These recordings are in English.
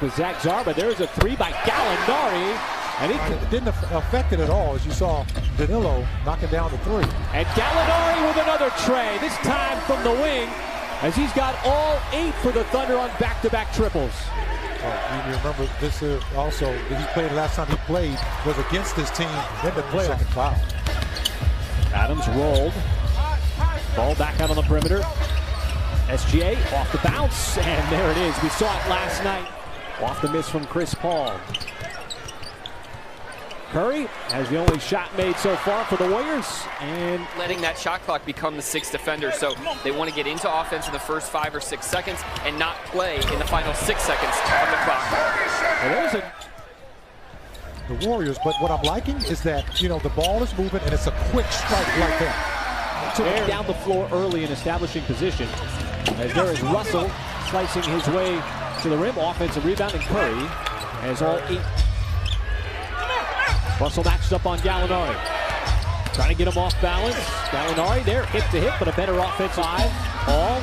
with Zach Zarba. There's a three by Gallinari. And it didn't affect it at all, as you saw Danilo knocking down the three. And Gallinari with another tray, this time from the wing, as he's got all 8 for the Thunder on back-to-back triples. You remember this also, he played last time he played was against his team in the playoff. Second foul. Adams rolled. Ball back out on the perimeter. SGA off the bounce, and there it is. We saw it last night. Off the miss from Chris Paul. Curry has the only shot made so far for the Warriors, and letting that shot clock become the 6th defender. So they want to get into offense in the first 5 or 6 seconds and not play in the final 6 seconds of the clock. The Warriors, but what I'm liking is that, you know, the ball is moving and it's a quick strike like that. Took him down the floor early in establishing position. As there is Russell slicing his way to the rim. Offensive rebound, and Curry has all 8. Russell matched up on Gallinari. Trying to get him off balance. Gallinari there, hip to hip, but a better offensive eye. Ball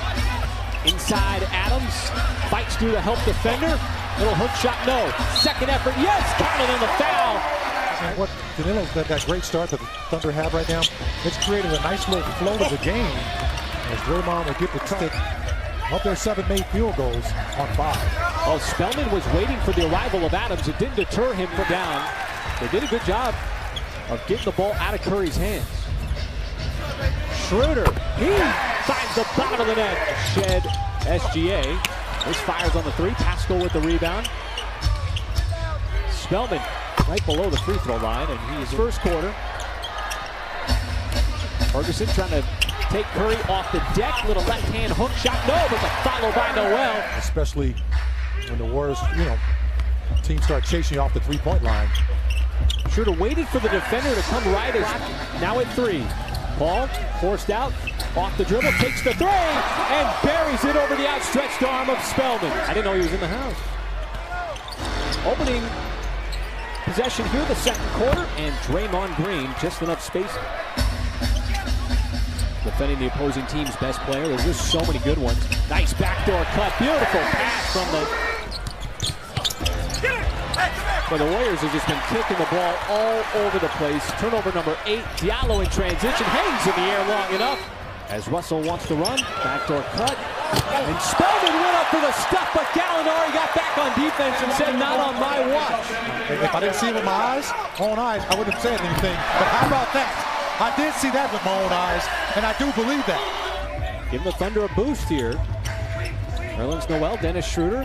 inside Adams. Fights through the help defender. Little hook shot, no. Second effort, yes, counted on the foul. And what Danilo's got that great start that the Thunder have right now, it's created a nice little flow of the game as Draymond will get the stick. Up there, 7 made field goals on 5. Oh, Spellman was waiting for the arrival of Adams. It didn't deter him from down. They did a good job of getting the ball out of Curry's hands. Schroeder, he finds the bottom of the net. Shed SGA. This fires on the 3. Pascal with the rebound. Spellman right below the free throw line, and he's first quarter. Ferguson trying to take Curry off the deck. Little left-hand hook shot. No, but the follow by Noel. Especially when the Warriors, you know, teams start chasing you off the 3-point line. Schroeder waited for the defender to come right as now at 3. Paul forced out, off the dribble, takes the 3, and buries it over the outstretched arm of Spellman. I didn't know he was in the house. Opening possession here, the second quarter, and Draymond Green just enough space. Defending the opposing team's best player. There's just so many good ones. Nice backdoor cut, beautiful pass from the... But the Warriors have just been kicking the ball all over the place. Turnover number 8. Diallo in transition, hangs in the air long enough. As Russell wants to run, backdoor cut. And Spellman went up for the stuff, but Gallinari got back on defense and said, not on my watch. If I didn't see it with my own eyes, I wouldn't have said anything. But how about that? I did see that with my own eyes, and I do believe that. Give the Thunder a boost here. Nerlens Noel, Dennis Schroeder.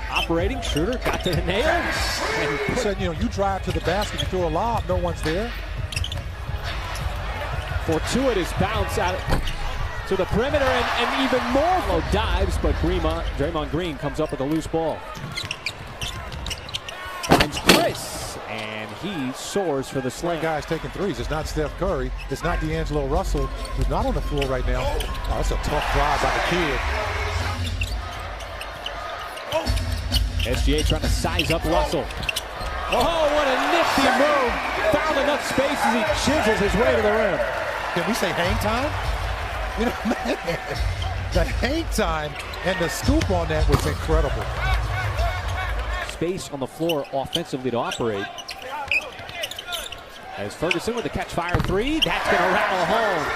Operating, Schroeder got to the nail. And said, you know, you drive to the basket, you throw a lob, no one's there. Fortuitous bounce out to the perimeter, and even more low dives, but Draymond Green comes up with a loose ball. Finds Chris, and he soars for the slam. Guy's taking threes. It's not Steph Curry. It's not D'Angelo Russell, who's not on the floor right now. Oh, that's a tough drive by the kid. SGA trying to size up Russell. Oh, what a nifty move. Found enough space as he chisels his way to the rim. Can we say hang time? You know, man, the hang time and the scoop on that was incredible. Space on the floor offensively to operate. As Ferguson with the catch fire 3, that's going to rattle home.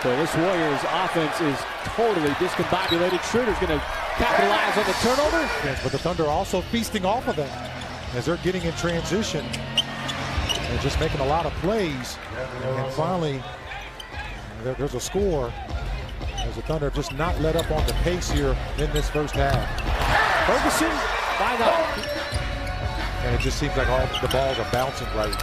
So this Warriors offense is totally discombobulated. Schroeder's going to capitalize on the turnover. Yes, but the Thunder are also feasting off of that as they're getting in transition. They're just making a lot of plays. And finally, there's a score as the Thunder have just not let up on the pace here in this first half. Ferguson, why not? And it just seems like all the balls are bouncing right.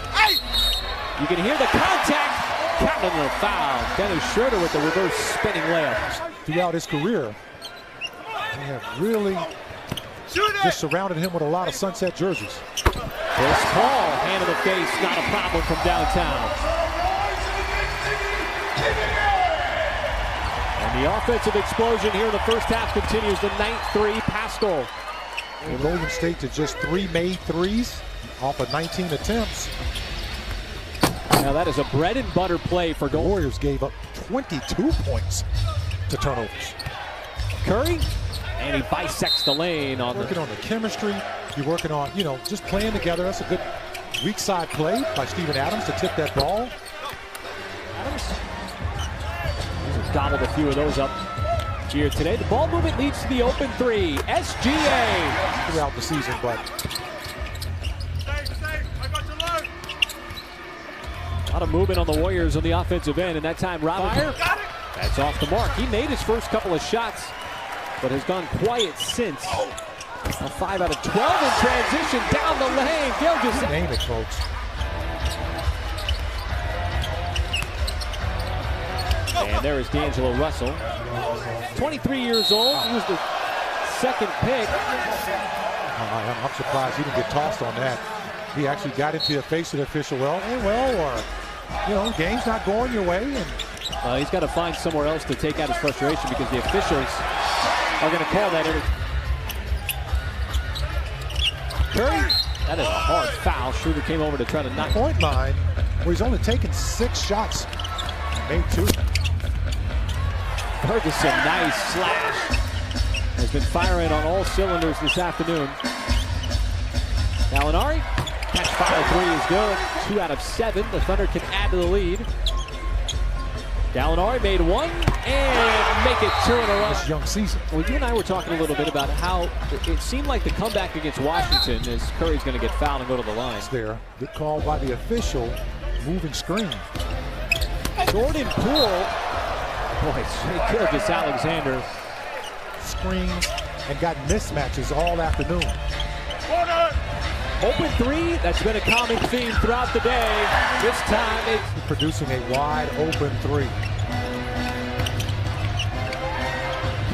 You can hear the contact. Counting the foul. Dennis Schroeder with the reverse spinning layup. Throughout his career, they have really just surrounded him with a lot of sunset jerseys. Chris Paul, hand in the face, not a problem from downtown. And the offensive explosion here in the first half continues. The 9-3 Pascal. And Golden State to just 3 made threes off of 19 attempts. Now that is a bread and butter play for the Warriors. Gave up 22 points to turnovers. Curry And he bisects the lane on working on the chemistry. You're working on, just playing together. That's a good weak side play by Steven Adams to tip that ball. Adams. He's gobbled a few of those up here today. The ball movement leads to the open three. SGA. Throughout the season, but a lot of movement on the Warriors on the offensive end, and that time Robinson. That's off the mark. He made his first couple of shots, but has gone quiet since. A 5 out of 12 in transition down the lane. Gilgeous. name it, folks. And there is D'Angelo Russell. 23 years old. He was the second pick. I'm surprised he didn't get tossed on that. He actually got into the face of the official. Or game's not going your way. And he's got to find somewhere else to take out his frustration because the officials are going to call that in. Curry, that is a hard foul. Schroeder came over to try to knock. Point line, where he's only taken 6 shots, made 2. Ferguson, nice slash. Has been firing on all cylinders this afternoon. Gallinari, catch fire 3 is good. 2 out of 7. The Thunder can add to the lead. Gallinari made 1 and make it 2 in a row. This young season. Well, you and I were talking a little bit about how it seemed like the comeback against Washington is Curry's going to get fouled and go to the line. It's there. Good call by the official. Moving screen. Jordan Poole. Boy, Gilgeous Alexander. Screens and got mismatches all afternoon. Open 3, that's been a common theme throughout the day. This time it's producing a wide open 3.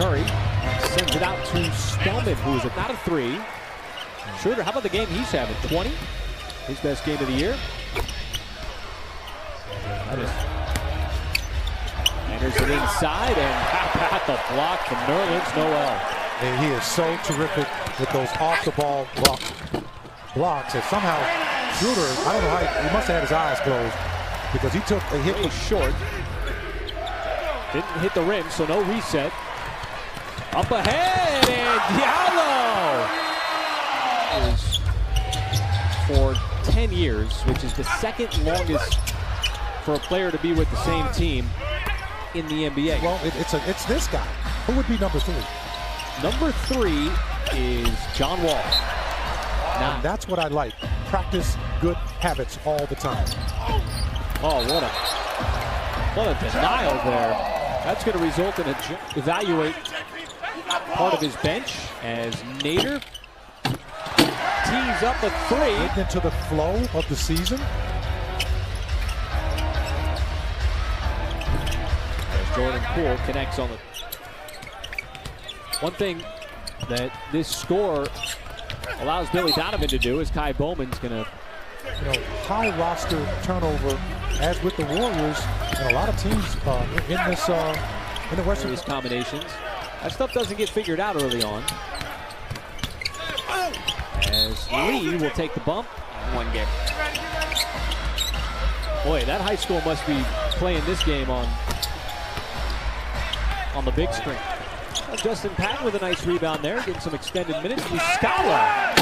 Curry sends it out to Spellman, who is about a 3. Schroeder, how about the game he's having? 20, his best game of the year. Enters it inside, and how about the block from Nerlens Noel? And he is so terrific with those off-the-ball blocks. And somehow Schroeder, I don't know how, he must have had his eyes closed because he took a hit. Way short. Didn't hit the rim, so no reset. Up ahead, and Diallo is for 10 years, which is the second longest for a player to be with the same team in the NBA. Well, it's this guy. Who would be number 3? Number 3 is John Wall. Now, that's what I like. Practice good habits all the time. Oh, what a denial there. That's going to result in evaluate part of his bench as Nader tees up a 3. Getting into the flow of the season. As Jordan Poole connects on the. One thing that this score allows Billy Donovan to do is Kai Bowman's going to. High roster turnover, as with the Warriors and a lot of teams in the Western. These combinations. That stuff doesn't get figured out early on. As Lee will take the bump. 1 game. Boy, that high school must be playing this game on the big screen. Justin Patton with a nice rebound there, getting some extended minutes. Muscala.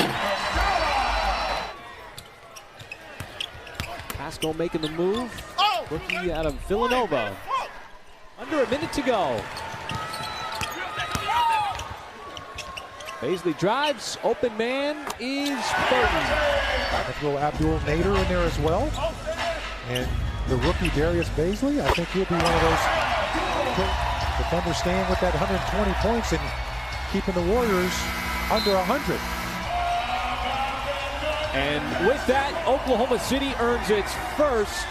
Pascal making the move. Rookie out of Villanova. Under a minute to go. Baisley drives. Open man is Burton. Let's go Abdul Nader in there as well. And the rookie Darius Baisley, I think he'll be one of those. The Thunder staying with that 120 points and keeping the Warriors under 100. And with that, Oklahoma City earns its first